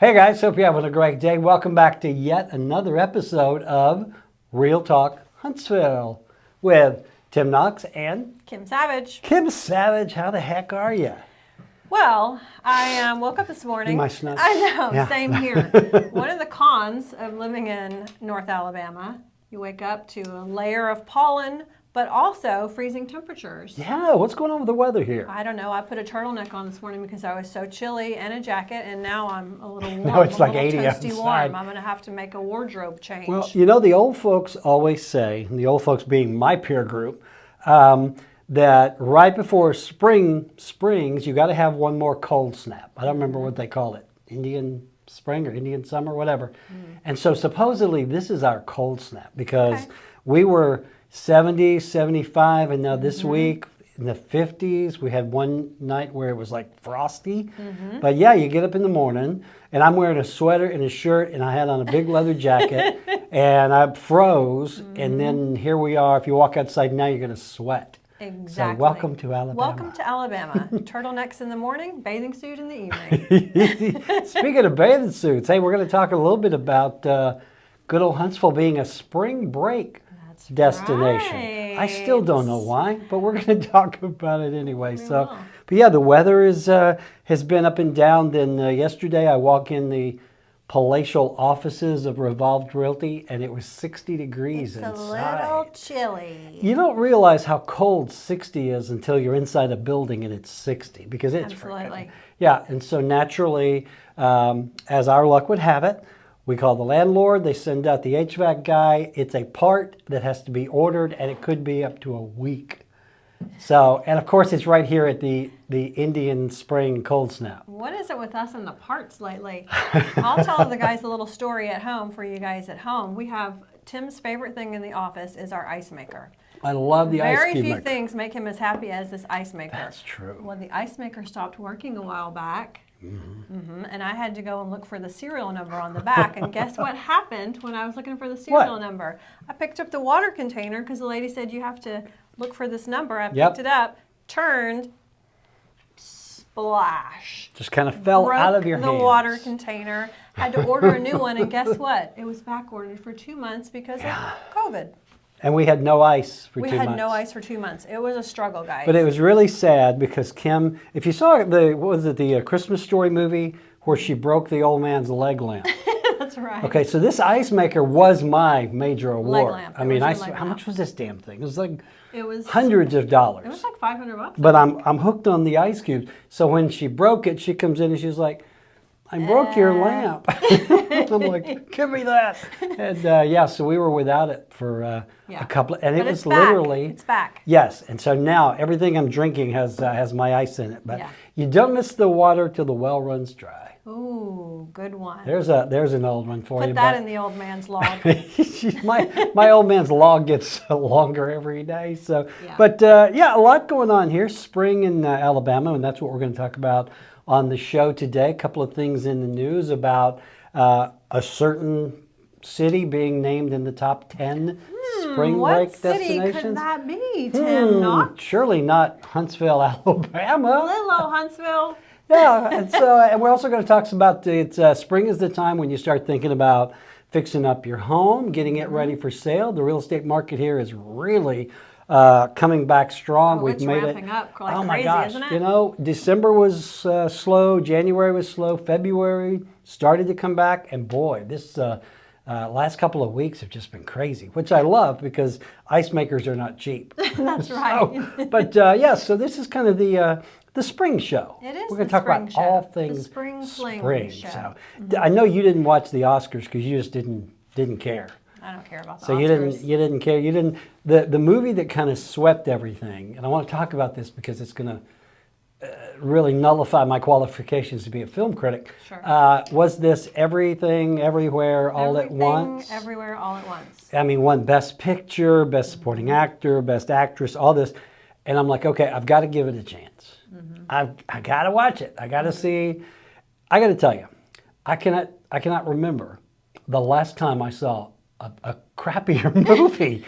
Hey guys, hope you're having a great day. Welcome back to yet another episode of Real Talk Huntsville with Tim Knox and Kim Savage. Kim Savage. How the heck are you? Well, I woke up this morning. My snug. I know, Yeah. Same here. One of the cons of living in North Alabama, you wake up to a layer of pollen, but also freezing temperatures. Yeah, what's going on with the weather here? I don't know. I put a turtleneck on this morning because I was so chilly and a jacket, and now I'm a little warm. No, it's like a little 80 toasty outside. warm. I'm going to have to make a wardrobe change. Well, you know, the old folks always say, and the old folks being my peer group, that right before spring springs, you got to have one more cold snap. I don't remember what they call it, Indian spring or Indian summer, whatever. And so supposedly this is our cold snap because we were 70, 75, and now this week in the 50s, we had one night where it was like frosty. But yeah, you get up in the morning, and I'm wearing a sweater and a shirt, and I had on a big leather jacket, and I froze, and then here we are. If you walk outside now, you're going to sweat. Exactly. So welcome to Alabama. Welcome to Alabama. Turtlenecks in the morning, bathing suit in the evening. Speaking of bathing suits, hey, we're going to talk a little bit about good old Huntsville being a spring break destination. Right. I still don't know why, but we're going to talk about it anyway. But yeah, the weather has been up and down. Then yesterday I walk in the palatial offices of Revolved Realty, and it was 60 degrees It's inside. a little chilly. You don't realize how cold 60 is until you're inside a building and it's 60 because it's Absolutely. freaking. Yeah, and so naturally, as our luck would have it, we call the landlord, they send out the HVAC guy. It's a part that has to be ordered, and it could be up to a week. So, and of course, it's right here at the Indian Spring Cold Snap. What is it with us and the parts lately? I'll tell the guys a little story at home for you guys at home. We have Tim's favorite thing in the office is our ice maker. I love the ice Very cube few maker. things make him as happy as this ice maker. That's true. Well, the ice maker stopped working a while back. And I had to go and look for the serial number on the back. And guess what happened when I was looking for the serial number? I picked up the water container because the lady said you have to look for this number. I picked it up, turned, splash. Just kind of fell out of your hands. The water container. Had to order a new one, and guess what? It was back ordered for 2 months because of COVID. And we had no ice for 2 months. We had no ice for 2 months. It was a struggle, guys. But it was really sad because Kim, if you saw the Christmas Story movie where she broke the old man's leg lamp. That's right. Okay, so this ice maker was my major award. lamp. I mean, how much was this damn thing? It was like hundreds of dollars. It was like $500. But I'm hooked on the ice cubes. So when she broke it, she comes in and she's like, I broke your lamp. I'm like, give me that. And so we were without it for a couple, and but it was it's back. literally. It's back. Yes, and so now everything I'm drinking has my ice in it. But you don't miss the water till the well runs dry. Ooh, good one. There's an old one for you. Put that in the old man's log. my old man's log gets longer every day. So, but a lot going on here. Spring in Alabama, and that's what we're going to talk about on the show today. A couple of things in the news about a certain city being named in the top 10 spring break destinations. What city could that be, Tim Knox? Surely not Huntsville, Alabama. Hello, Huntsville. Yeah, and we're also going to talk about spring is the time when you start thinking about fixing up your home, getting it ready for sale. The real estate market here is really coming back strong. We've made ramping up like oh my crazy, gosh! isn't it? You know, December was slow. January was slow. February started to come back, and boy, this last couple of weeks have just been crazy, which I love because ice makers are not cheap. That's right. But so this is kind of the spring show. It is. We're going to talk about all things the spring show. So I know you didn't watch the Oscars because you just didn't care. I don't care about the So Oscars. you didn't care. You didn't the movie that kind of swept everything. And I want to talk about this because it's going to really nullify my qualifications to be a film critic. Sure. Was this Everything, Everywhere, All at Once? Everywhere, All at Once. I mean, won Best Picture, Best Supporting Actor, Best Actress, all this. And I'm like, okay, I've got to give it a chance. I got to watch it. I got to see. I got to tell you, I cannot remember the last time I saw a crappier movie.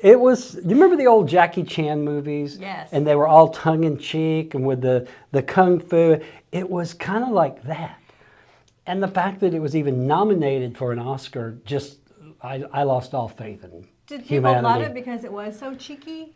It was, you remember the old Jackie Chan movies? Yes. And they were all tongue in cheek and with the kung fu. It was kind of like that. And the fact that it was even nominated for an Oscar, just I lost all faith in Did people humanity. love it because it was so cheeky?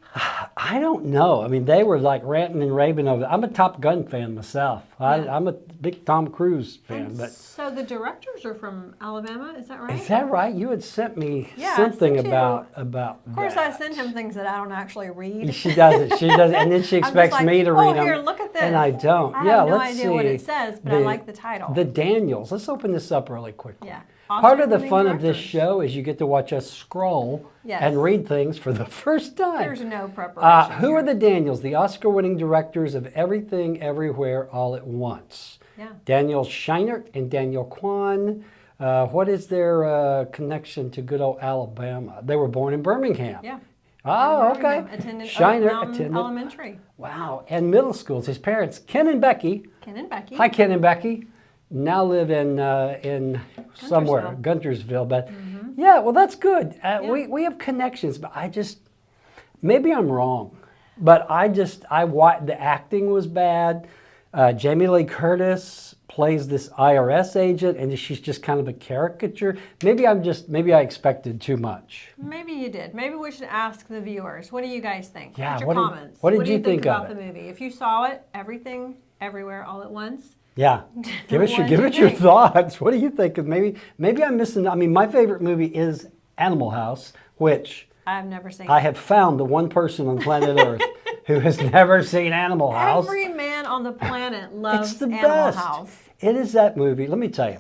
I don't know. I mean, they were like ranting and raving over it. I'm a Top Gun fan myself. I'm a big Tom Cruise fan. And But so the directors are from Alabama, is that right? is that right? You had sent me Yeah, I something sent you. about Of course, that. I send him things that I don't actually read. She doesn't. She doesn't. And then she I'm just expects like, me to oh, read them. here, look at this. And I don't. I yeah, have no let's idea see. what it says, but I like the title. The Daniels. Let's open this up really quickly. Yeah. Part of the Oscar-winning fun of this directors. show is you get to watch us scroll Yes. and read things for the first time. There's no preparation. Who here. are the Daniels? The Oscar-winning directors of Everything, Everywhere, All at Once. Yeah. Daniel Scheinert and Daniel Kwan. What is their connection to good old Alabama? They were born in Birmingham. Yeah. Oh, okay. Attended Scheinert Oak Mountain attended. Elementary. Wow. And middle schools. His parents, Ken and Becky. Ken and Becky. Hi, Ken and Becky. Now live in somewhere, Guntersville. But yeah, well, that's good. We have connections, but maybe I'm wrong. But the acting was bad. Jamie Lee Curtis plays this IRS agent, and she's just kind of a caricature. Maybe I expected too much. Maybe you did. Maybe we should ask the viewers. What do you guys think? Yeah, What's your what did- comments? what did do you think of about it? the movie? If you saw it, Everything, Everywhere, All at Once. Yeah, give us What your did you your think? thoughts. What do you think? Maybe I'm missing. I mean, my favorite movie is Animal House, which I've never seen. I have found the one person on planet Earth who has never seen Animal House. Every man on the planet loves It's the Animal best. House. It is that movie. Let me tell you,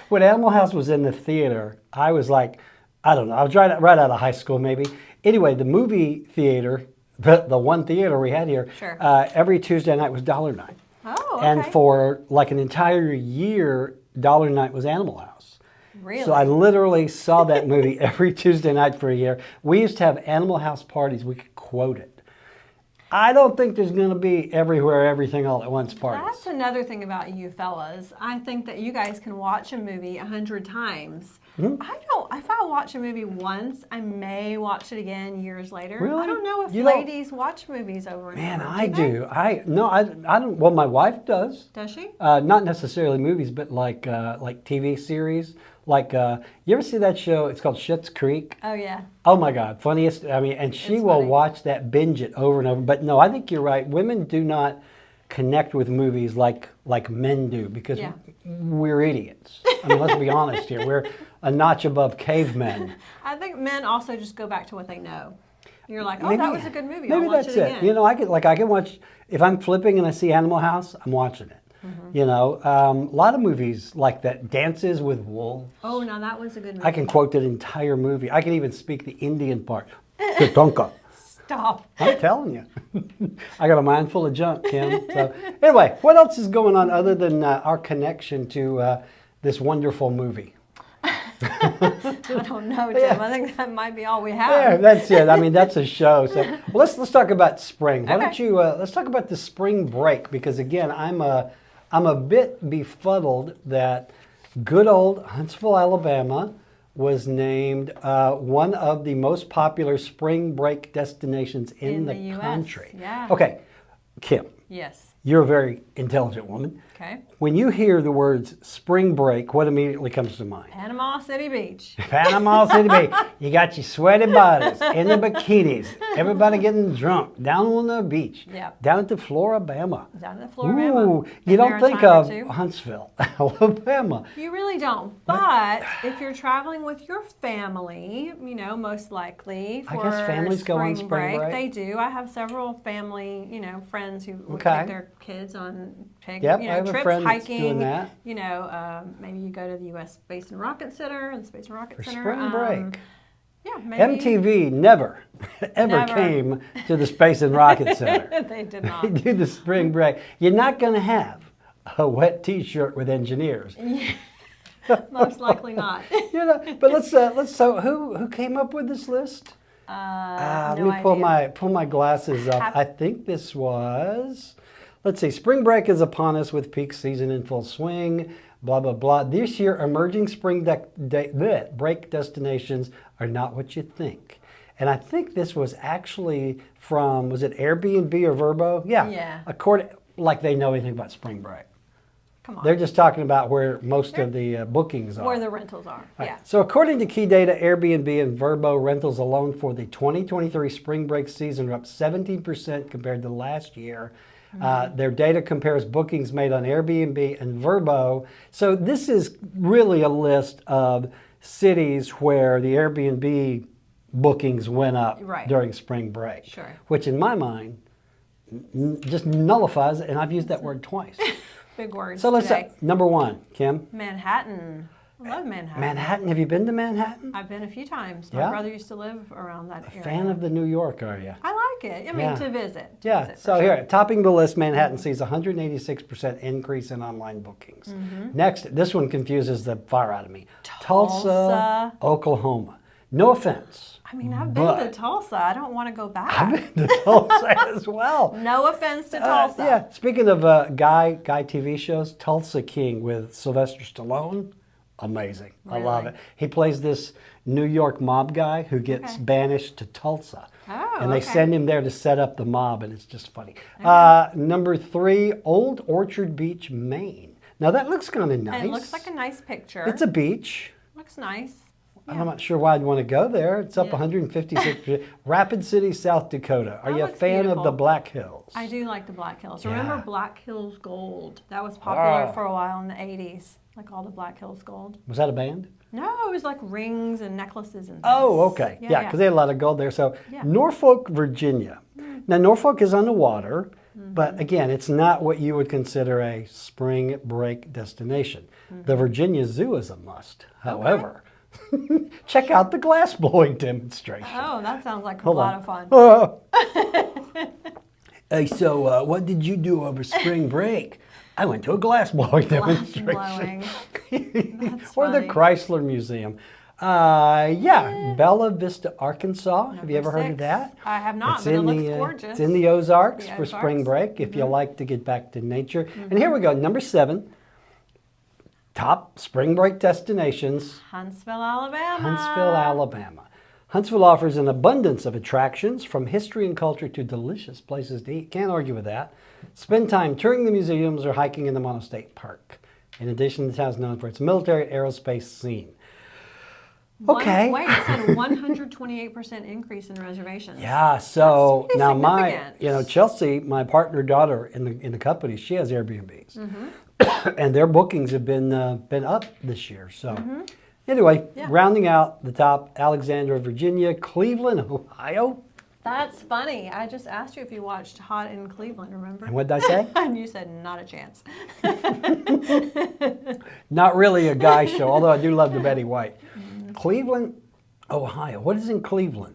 when Animal House was in the theater, I was like, I don't know, I was right out of high school maybe. Anyway, the movie theater, the one theater we had here, Sure. every Tuesday night was Dollar Night. Oh, okay. And for like an entire year, Dollar Night was Animal House. Really? So I literally saw that movie every Tuesday night for a year. We used to have Animal House parties. We could quote it. I don't think there's going to be Everywhere, Everything, All at Once parties. That's another thing about you fellas. I think that you guys can watch a movie 100 times. Mm-hmm. I don't. If I watch a movie once, I may watch it again years later. Really? I don't know if You don't- ladies watch movies over and Man, over. I they? do. I don't. Well, my wife does. Does she? Not necessarily movies, but like TV series. Like, you ever see that show? It's called Schitt's Creek. Oh yeah. Oh my God, funniest. I mean, and she It's will funny. watch that, binge it over and over. But no, I think you're right. Women do not connect with movies like men do because Yeah. we're idiots. I mean, let's be honest here. We're a notch above cavemen. I think men also just go back to what they know. You're like, oh, Maybe- that was a good movie. Maybe I'll watch that's it it. again. You know, I can watch if I'm flipping and I see Animal House, I'm watching it. Mm-hmm. You know, a lot of movies like that. Dances with Wolves. Oh, now that was a good movie. I can quote that entire movie. I can even speak the Indian part. Tatanka. Stop. I'm telling you. I got a mind full of junk, Kim. So anyway, what else is going on other than our connection to this wonderful movie? I don't know, Tim. Yeah. I think that might be all we Yeah, have. that's it. I mean, that's a show. So well, let's talk about spring. Why don't Okay. you let's talk about the spring break because again, I'm a bit befuddled that good old Huntsville, Alabama was named one of the most popular spring break destinations in the US, country. yeah. Okay, Kim, Yes. you're a very intelligent woman. Okay. When you hear the words spring break, what immediately comes to mind? Panama City Beach. Panama City Beach. You got your sweaty bodies in the bikinis. Everybody getting drunk down on the beach. Yep. Down at the Floribama. Down in Floribama. Ooh, Been you don't there a think time or of two. Huntsville, Alabama. You really don't. But if you're traveling with your family, you know, most likely I for guess families go on spring break. They do. I have several family, you know, friends who would Okay. take their kids on Yep, you I know, have a trips, friend that's hiking. doing that. You know, maybe you go to the U.S. Space and Rocket Center and the Space and Rocket For Center. spring break. Yeah, maybe. MTV never, ever Never. came to the Space and Rocket Center. They did They not. do the spring break. You're not going to have a wet T-shirt with engineers. Most likely not. You know, but let's. So who came up with this list? No Let me idea. pull my glasses up. Have- I think this was. Let's see. Spring break is upon us with peak season in full swing. Blah blah blah. This year, emerging spring break destinations are not what you think. And I think this was actually from, was it Airbnb or Vrbo? Yeah. Yeah. According, like they know anything about spring break. Come on. They're just talking about where most of the bookings are. Where the rentals are. Right. Yeah. So according to key data, Airbnb and Vrbo rentals alone for the 2023 spring break season are up 17% compared to last year. Their data compares bookings made on Airbnb and Vrbo. So this is really a list of cities where the Airbnb bookings went up Right. during spring break. Sure. Which in my mind just nullifies it, and I've used that word twice. Big words So let's today. number one, Kim. Manhattan. I love Manhattan. Manhattan. Have you been to Manhattan? I've been a few times. Yeah? My brother used to live around that area. Fan of the New York, are you? I like it. I mean, Yeah. to visit. Yeah. visit, for So sure. here, topping the list, Manhattan sees 186% increase in online bookings. Next, this one confuses the fire out of me. Tulsa, Oklahoma. No offense. I mean, I've been but to Tulsa. I don't want to go back. I've been to Tulsa as well. No offense to Tulsa. Yeah. Speaking of guy TV shows, Tulsa King with Sylvester Stallone, amazing. I love Really? it. He plays this New York mob guy who gets Okay. banished to Tulsa. Oh, And they okay. send him there to set up the mob, and it's just funny. Number 3, Old Orchard Beach, Maine. Now that looks kind of nice. It looks like a nice picture. It's a beach. Looks nice. I'm not sure why I'd want to go there. It's up Yeah. 156%. Rapid City, South Dakota. Are That you a looks fan of beautiful. the Black Hills? I do like the Black Hills. Yeah. Remember Black Hills Gold? That was popular Wow. for a while in the 80s. Like all the Black Hills Gold. Was that a band? No, it was like rings and necklaces and things. Oh, okay. Yeah, because they had a lot of gold there. So Yeah. Norfolk, Virginia. Now, Norfolk is on the water, but again, it's not what you would consider a spring break destination. The Virginia Zoo is a must. However, check out the glass blowing demonstration. Oh, that sounds like Hold a lot on. of fun. Oh. Hey, so what did you do over spring break? I went to a glass blowing Glass demonstration. blowing. That's Or the funny. Chrysler Museum. Yeah, Bella Vista, Arkansas. Have you ever Number heard of 6. that? I have not, It's but it in looks the, gorgeous. It's in the Ozarks The for spring Ozarks. break if you like to get back to nature. And here we go, number 7. Top spring break destinations, Huntsville, Alabama. Huntsville, Alabama. Huntsville offers an abundance of attractions from history and culture to delicious places to eat. Can't argue with that. Spend time touring the museums or hiking in the Mono State Park. In addition, the town is known for its military aerospace scene. Okay. Wait, it said a 128% increase in reservations. Yeah, so pretty now significant. Chelsea, my partner daughter in the company, she has Airbnbs, Mm-hmm. and their bookings have been up this year. So anyway, Mm-hmm. Yeah. rounding out the top, Alexandria, Virginia, Cleveland, Ohio. That's funny. I just asked you if you watched Hot in Cleveland, remember? And what did I say? And you said not a chance. Not really a guy show, although I do love the Betty White. Cleveland, Ohio. What is in Cleveland?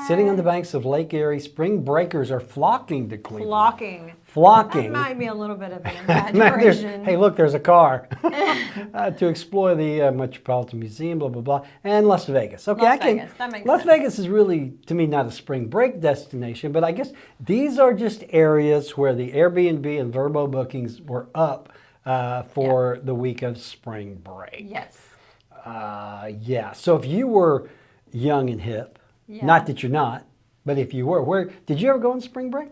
Sitting on the banks of Lake Erie, spring breakers are flocking to Cleveland. Flocking. Flocking. That might be a little bit of an There's- exaggeration. hey, look, there's a car to explore the Metropolitan Museum, blah, blah, blah, and Las Vegas. Okay, Las Vegas, that makes Las sense. Vegas is really, to me, not a spring break destination, but I guess these are just areas where the Airbnb and Vrbo bookings were up for the week of spring break. Yes. Yeah, so if you were young and hip, Yeah. not that you're not, but if you were, where did you ever go on spring break?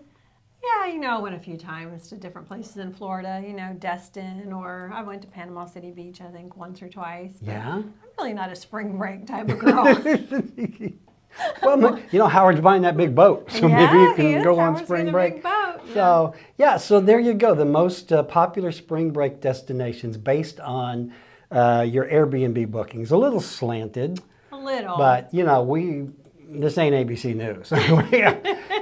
Yeah, I went a few times to different places in Florida, Destin, or I went to Panama City Beach, I think, once or twice. But Yeah. I'm really not a spring break type of girl. Well, Howard's buying that big boat, so Yeah, maybe you he can is. go on Howard's spring getting a break. big boat, yeah. So, so there you go. The most popular spring break destinations based on your Airbnb bookings. A little slanted, A little. but this ain't ABC News.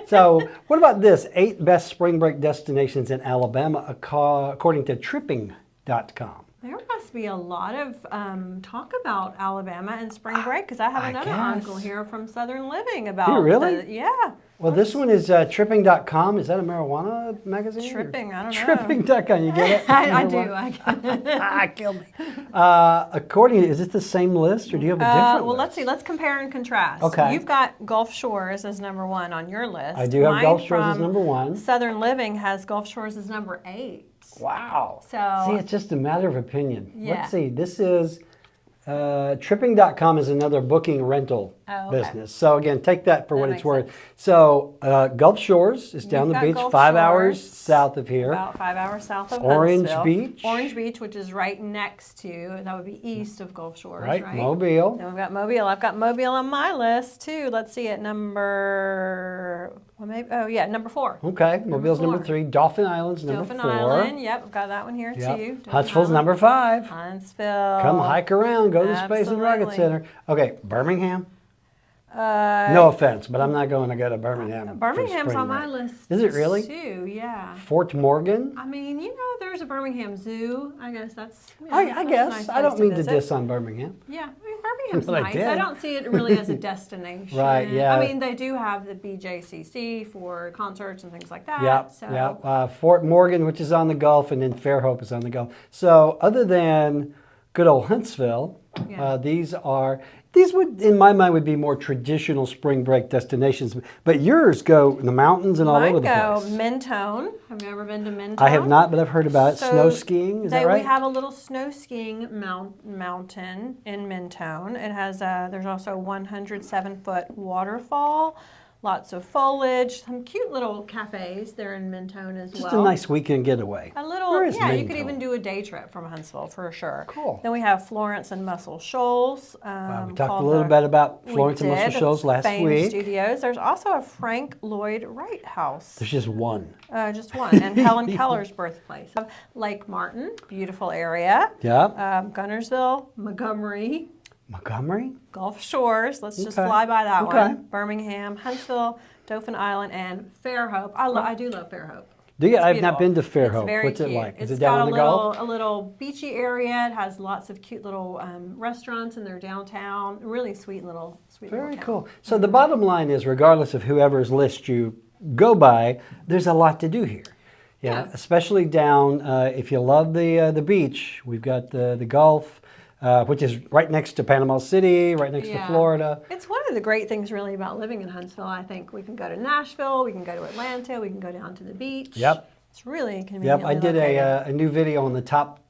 So, what about this? 8 best spring break destinations in Alabama, according to tripping.com. There must be a lot of talk about Alabama and spring break, because I have I another guess. article here from Southern Living about. Do you really? Yeah. Well, this one is tripping.com. Is that a marijuana magazine? Tripping, I don't know. Tripping.com, you get it? I do. Ah, kill me. Is it the same list, or do you have a different Well, list? let's see. Let's compare and contrast. Okay. You've got Gulf Shores as number 1 on your list. I do have Mine Gulf Shores as from number 1. Southern Living has Gulf Shores as number 8. Wow. So- See, it's just a matter of opinion. Yeah. Let's see. This is tripping.com is another booking rental Oh, okay. business. So again, take that for That what it's makes worth. sense. So Gulf Shores is down You've the got beach, Gulf 5 hours Shores, south of here. About 5 hours south of Orange Huntsville. Beach. Orange Beach, which is right next to, that would be east of Gulf Shores, Right, right? Mobile. Then we've got Mobile. I've got Mobile on my list too. Let's see at number, well, maybe, oh yeah, number 4. Okay, Mobile's number 4. 3. Dolphin Island's number Dauphin 4. Island, yep, I've got that one here Yep. too. Dauphin Huntsville's Island. number 5. Huntsville. Come hike around, go to the Space and Rocket Absolutely. Center. Okay, Birmingham. No offense, but I'm not going to go to Birmingham. for Birmingham's spring on my break. list Is it really? too, yeah. Fort Morgan. I mean, you know, there's a Birmingham Zoo. I guess that's. I that's a guess. nice I don't place mean to visit. diss on Birmingham. Yeah, I mean, Birmingham's But I nice. did. I don't see it really as a destination. Right, yeah. I mean, they do have the BJCC for concerts and things like that. Yep, So, yep. Fort Morgan, which is on the Gulf, and then Fairhope is on the Gulf. So other than good old Huntsville, Yeah. these would, in my mind, would be more traditional spring break destinations. But yours go in the mountains and all Mine over the go place. Mentone. Have you ever been to Mentone? I have not, but I've heard about it. So Snow skiing, is that right? We have a little snow skiing mountain in Mentone. It has there's also a 107-foot waterfall, lots of foliage, some cute little cafes there in Mentone as Just well. a nice weekend getaway. A little, Where is yeah, you could Mentone? even do a day trip from Huntsville for sure. Cool. Then we have Florence and Muscle Shoals. We talked a little bit about Florence and Muscle Shoals last Fame week. Studios. There's also a Frank Lloyd Wright house. There's just one. Just one. And Helen Keller's birthplace. Lake Martin, beautiful area. Yeah. Gunnersville, Montgomery, Montgomery? Gulf Shores. Let's just Okay. fly by that Okay. one. Birmingham, Huntsville, Dauphin Island, and Fairhope. I do love Fairhope. Do you? It's I've not been beautiful. to It's Fairhope. very What's it cute. like? Is It's it down got on the Gulf? a little beachy area. It has lots of cute little restaurants in their downtown. Really sweet little Very town. cool. So the bottom line is, regardless of whoever's list you go by, there's a lot to do here. Yeah. Especially down, if you love the beach, we've got the Gulf, which is right next to Panama City, right next to Yeah. Florida. It's one of the great things really about living in Huntsville. I think we can go to Nashville, we can go to Atlanta, we can go down to the beach. Yep. It's really convenient. Yep, I did a new video on the top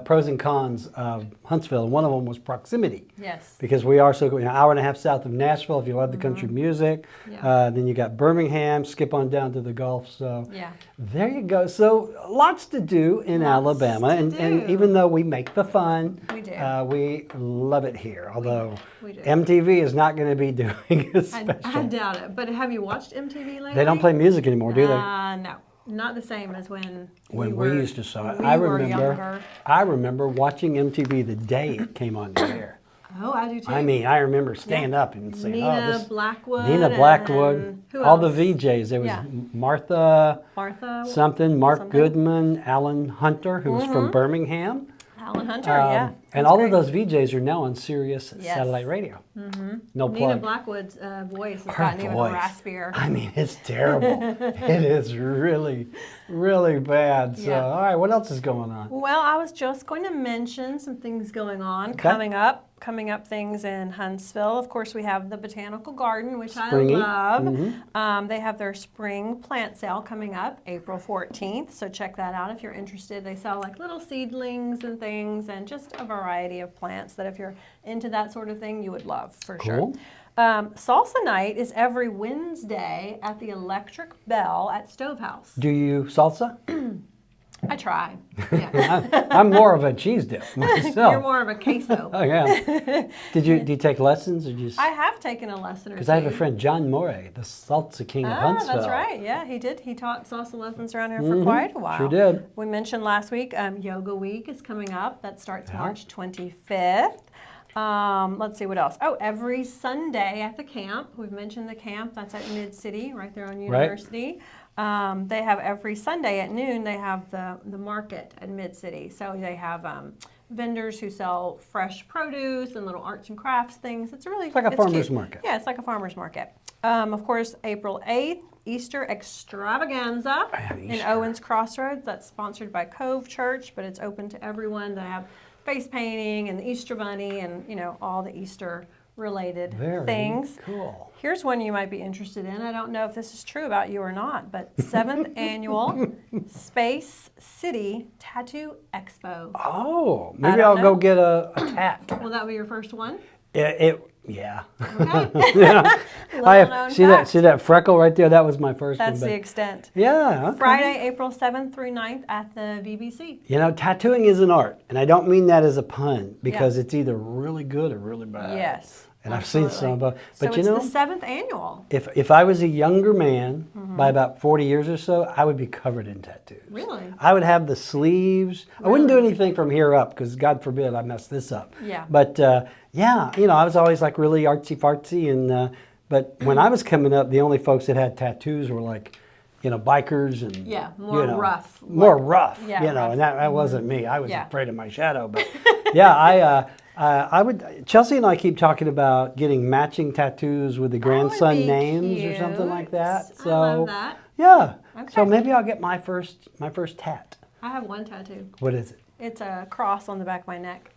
pros and cons of Huntsville, and one of them was proximity. Yes. Because we are so, an hour and a half south of Nashville, if you love the country music. Yeah. Then you got Birmingham, skip on down to the Gulf. So Yeah. there you go. So lots to do in Alabama. And do. even though we make the fun, We do. We love it here. Although We do. MTV is not going to be doing a I special. doubt it. But have you watched MTV lately? They don't play music anymore, do they? No. Not the same as when When we we used to saw it. we I were remember. younger. I remember watching MTV the day it came on the air. Oh, I do too. I mean, I remember standing up and saying, Nina "Oh, this." Blackwood. Nina Blackwood, and who all the else? VJs. There was Yeah. Martha Martha. something, Mark something. Goodman, Alan Hunter, who was from Birmingham. Alan Hunter. Yeah. And That's all great. of those VJs are now on Sirius Yes. satellite radio. No Nina plug. Blackwood's voice has Her gotten even voice. raspier. I mean, it's terrible. It is really, really bad. So, Yeah. all right, what else is going on? Well, I was just going to mention some things going on Okay. coming up things in Huntsville. Of course, we have the Botanical Garden, which Springy. I love. They have their spring plant sale coming up April 14th, so check that out if you're interested. They sell like little seedlings and things and just a variety of plants that if you're into that sort of thing, you would love for Cool. sure. Salsa night is every Wednesday at the Electric Bell at Stovehouse. Do you salsa? I try. Yeah. I'm more of a cheese dip myself. You're more of a queso. Oh, yeah. Do you take lessons or just? I have taken a lesson or two. Because I have a friend, John Morey, the salsa king of Huntsville. That's right. Yeah, he did. He taught salsa lessons around here for quite a while. Sure did. We mentioned last week, Yoga Week is coming up. That starts March 25th. Let's see what else. Oh, every Sunday at the camp. We've mentioned the camp. That's at Mid-City, right there on University. They have every Sunday at noon, they have the market at Mid-City. So they have vendors who sell fresh produce and little arts and crafts things. It's really like a farmer's cute. market. Yeah, it's like a farmer's market. Of course, April 8th, Easter Extravaganza in Easter. Owens Crossroads. That's sponsored by Cove Church, but it's open to everyone. They have face painting and the Easter Bunny and, all the Easter related Very things. cool. Here's one you might be interested in. I don't know if this is true about you or not, but 7th annual Space City Tattoo Expo. Oh, I maybe don't I'll know. go get a tat. Will that be your first one? Yeah. Okay. Yeah. Little known See fact. that freckle right there? That was my first That's one. the extent. Yeah. Okay. Friday, April 7th through 9th at the VBC. You know, tattooing is an art, and I don't mean that as a pun because Yeah. it's either really good or really bad. Yes. And I've seen some of both. But so you know, it's the 7th annual. if I was a younger man by about 40 years or so, I would be covered in tattoos. Really? I would have the sleeves. I wouldn't do anything from here up because God forbid I mess this up. Yeah. But yeah, you know, I was always like really artsy fartsy, and but when I was coming up, the only folks that had tattoos were like, you know, bikers and Yeah, more rough. more rough. Yeah, you know, rough. and that wasn't me. I was Yeah. afraid of my shadow, but yeah, I would. Chelsea and I keep talking about getting matching tattoos with the grandson be names or something cute. like that. So I love that. yeah. Okay. So maybe I'll get my first tat. I have one tattoo. What is it? It's a cross on the back of my neck.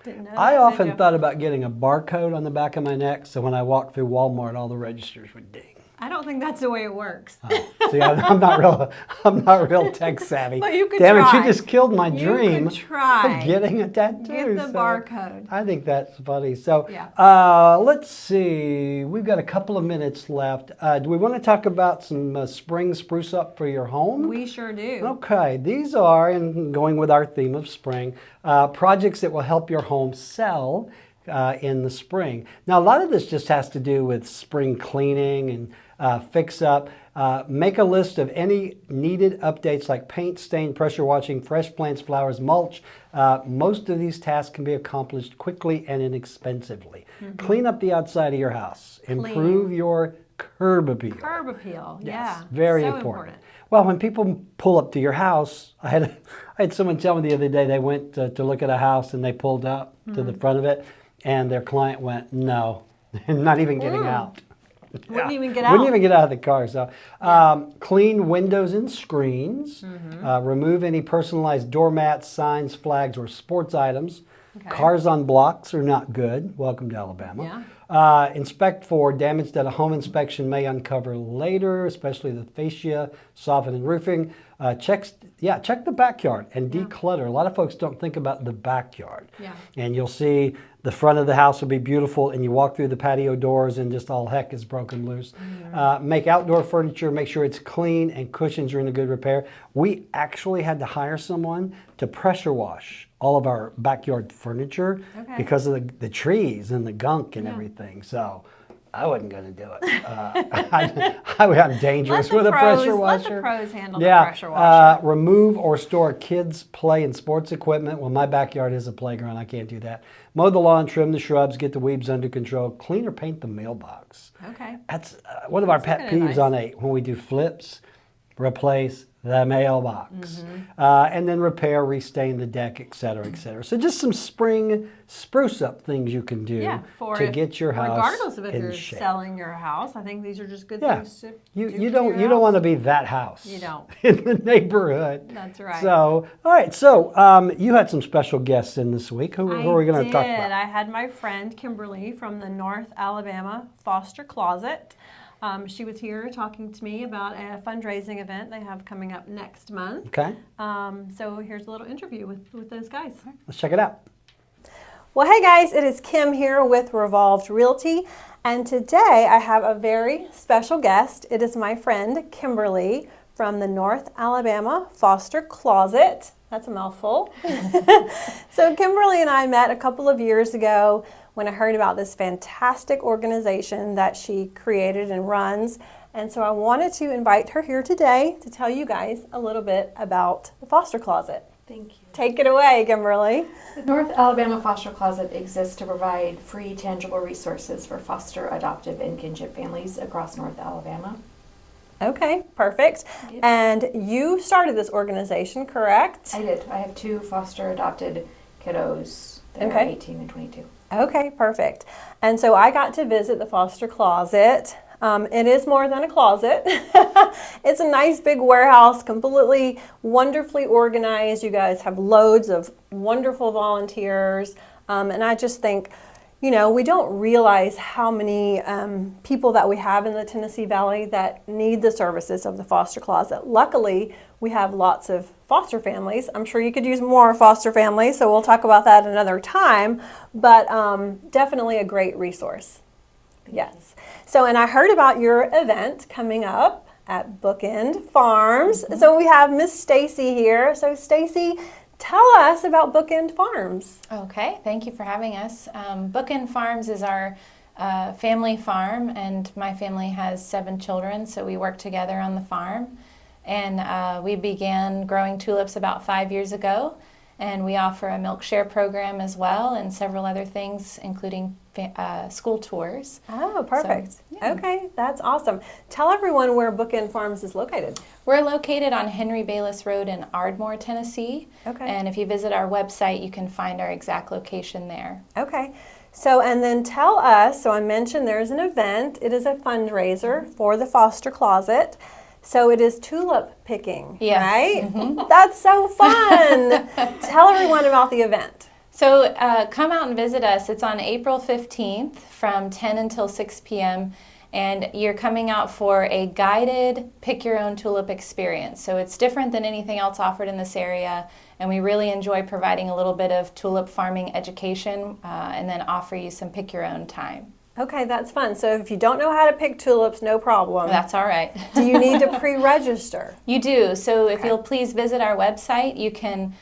Didn't know I that, often did you? thought about getting a barcode on the back of my neck, so when I walk through Walmart, all the registers would ding. I don't think that's the way it works. See, I'm not real tech savvy. But you could Damn try. it, you just killed my You dream could try. of getting a tattoo. Get the so barcode. I think that's funny. So Yeah. let's see. We've got a couple of minutes left. Do we want to talk about some spring spruce up for your home? We sure do. Okay, these are, and going with our theme of spring, projects that will help your home sell in the spring. Now, a lot of this just has to do with spring cleaning and fix up. Make a list of any needed updates like paint, stain, pressure washing, fresh plants, flowers, mulch. Most of these tasks can be accomplished quickly and inexpensively. Clean up the outside of your house. Improve your curb appeal. Curb appeal. Yes, Yeah. very so important. Well, when people pull up to your house, I had someone tell me the other day they went to look at a house and they pulled up to the front of it, and their client went, "No, not even getting out." Wouldn't even get Wouldn't out. even get out of the car. So, clean windows and screens. Remove any personalized doormats, signs, flags, or sports items. Okay. Cars on blocks are not good. Welcome to Alabama. Inspect for damage that a home inspection may uncover later, especially the fascia, softening roofing. Check the backyard and declutter. A lot of folks don't think about the backyard. Yeah. And you'll see the front of the house will be beautiful, and you walk through the patio doors and just all heck is broken loose. Make outdoor furniture, make sure it's clean and cushions are in a good repair. We actually had to hire someone to pressure wash all of our backyard furniture because of the trees and the gunk and everything. So I wasn't going to do it. I'm dangerous with a pressure washer. Let the pros handle the pressure washer. Remove or store kids' play and sports equipment. Well, my backyard is a playground. I can't do that. Mow the lawn, trim the shrubs, get the weeds under control. Clean or paint the mailbox. Okay. That's one of our pet peeves on when we do flips. Replace the mailbox. And then repair, restain the deck, et cetera, et cetera. So just some spring spruce up things you can do to get your house regardless of if in you're shape. selling your house. I think these are just good things to You do don't want to be that house. You don't. In the neighborhood. That's right. So, all right. So, you had some special guests in this week. Who are we going to talk about? I had my friend Kimberly from the North Alabama Foster Closet. She was here talking to me about a fundraising event they have coming up next month. Okay. So here's a little interview with those guys. Let's check it out. Well, hey guys, it is Kim here with Revolved Realty, and today I have a very special guest. It is my friend Kimberly from the North Alabama Foster Closet. That's a mouthful. So Kimberly and I met a couple of years ago when I heard about this fantastic organization that she created and runs. And so I wanted to invite her here today to tell you guys a little bit about the Foster Closet. Thank you. Take it away, Kimberly. The North Alabama Foster Closet exists to provide free, tangible resources for foster, adoptive, and kinship families across North Alabama. Okay, perfect. Yep. And you started this organization, correct? I did. I have 2 foster adopted kiddos that are Okay. 18 and 22. Okay, perfect. And so I got to visit the Foster Closet. It is more than a closet. It's a nice big warehouse, completely wonderfully organized. You guys have loads of wonderful volunteers. And I just think, you know, we don't realize how many people that we have in the Tennessee Valley that need the services of the foster closet. Luckily, we have lots of foster families. I'm sure you could use more foster families, so we'll talk about that another time, but definitely a great resource. Yes. So, and I heard about your event coming up at Bookend Farms. So we have Miss Stacy here. So Stacy, tell us about Bookend Farms. Okay, thank you for having us. Bookend Farms is our family farm, and my family has 7 children, so we work together on the farm. And we began growing tulips about 5 years ago, and we offer a milk share program as well, and several other things, including school tours. Oh, perfect. So, yeah. Okay, that's awesome. Tell everyone where Bookend Farms is located. We're located on Henry Bayless Road in Ardmore, Tennessee. Okay. And if you visit our website, you can find our exact location there. Okay. So, and then tell us, so I mentioned there's an event. It is a fundraiser for the foster closet. So it is tulip picking, Yes. right? That's so fun. Tell everyone about the event. So come out and visit us. It's on April 15th from 10 until 6 p.m. And you're coming out for a guided pick your own tulip experience. So it's different than anything else offered in this area. And we really enjoy providing a little bit of tulip farming education and then offer you some pick your own time. Okay, that's fun. So if you don't know how to pick tulips, no problem. That's all right. Do you need to pre-register? You do. So if you'll please visit our website, you can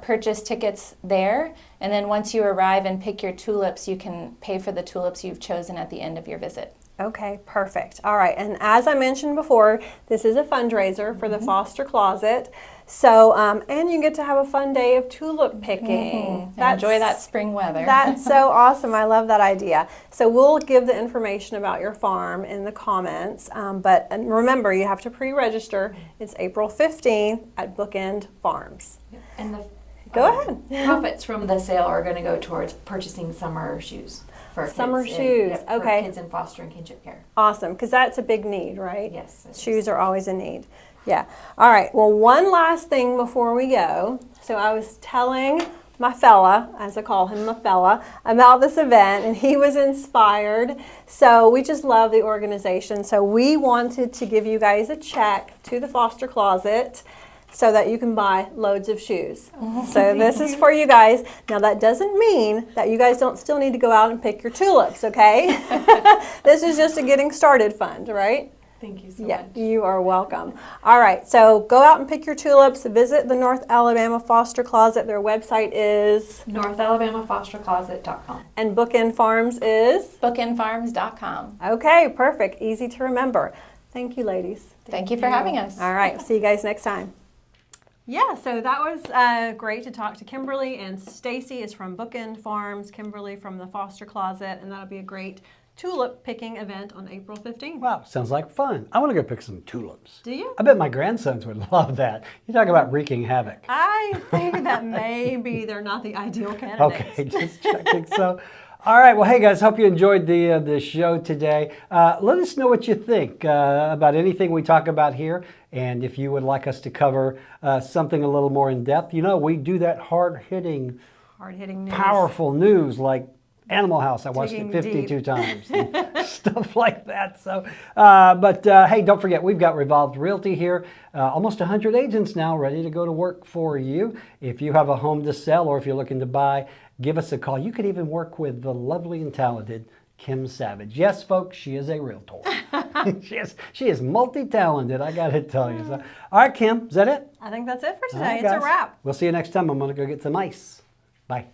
purchase tickets there. And then once you arrive and pick your tulips, you can pay for the tulips you've chosen at the end of your visit. Okay, perfect. All right, and as I mentioned before, this is a fundraiser for the foster closet. So, and you get to have a fun day of tulip picking. Enjoy that spring weather. That's so awesome. I love that idea. So we'll give the information about your farm in the comments. But remember, you have to pre-register. It's April 15th at Bookend Farms. And the Go ahead. profits from the sale are going to go towards purchasing summer shoes for Summer kids shoes, for okay. kids in foster and kinship care. Awesome, because that's a big need, right? Yes, it is. Shoes are always a need. Yeah. All right. Well, one last thing before we go. So I was telling my fella, as I call him, my fella, about this event, and he was inspired. So we just love the organization. So we wanted to give you guys a check to the foster closet so that you can buy loads of shoes. So this is for you guys. Now that doesn't mean that you guys don't still need to go out and pick your tulips, okay? This is just a getting started fund, right? Thank you so Yeah, much. you are welcome. All right, so go out and pick your tulips. Visit the North Alabama Foster Closet. Their website is, NorthAlabamaFosterCloset.com. and Bookend Farms is? Bookendfarms.com. Okay, perfect. Easy to remember. Thank you, ladies. Thank you for having us. All right, see you guys next time. Yeah, so that was great to talk to Kimberly, and Stacy is from Bookend Farms, Kimberly from the Foster Closet, and that'll be a great tulip picking event on April 15th. Wow, sounds like fun. I want to go pick some tulips. Do you? I bet my grandsons would love that. You talk about wreaking havoc. I think that maybe they're not the ideal candidates. Okay, just checking. So, all right. Well, hey guys, hope you enjoyed the show today. Let us know what you think about anything we talk about here, and if you would like us to cover something a little more in depth. You know, we do that hard-hitting, Hard-hitting news. powerful news like Animal House. I watched it Digging 52 deep. times, and stuff like that. So, but hey, don't forget, we've got Revolved Realty here. Almost 100 agents now ready to go to work for you. If you have a home to sell or if you're looking to buy, give us a call. You could even work with the lovely and talented Kim Savage. Yes, folks, she is a realtor. she is multi-talented, I got to tell you. So, all right, Kim, is that it? I think that's it for All today. right, It's a guys. wrap. We'll see you next time. I'm going to go get some ice. Bye.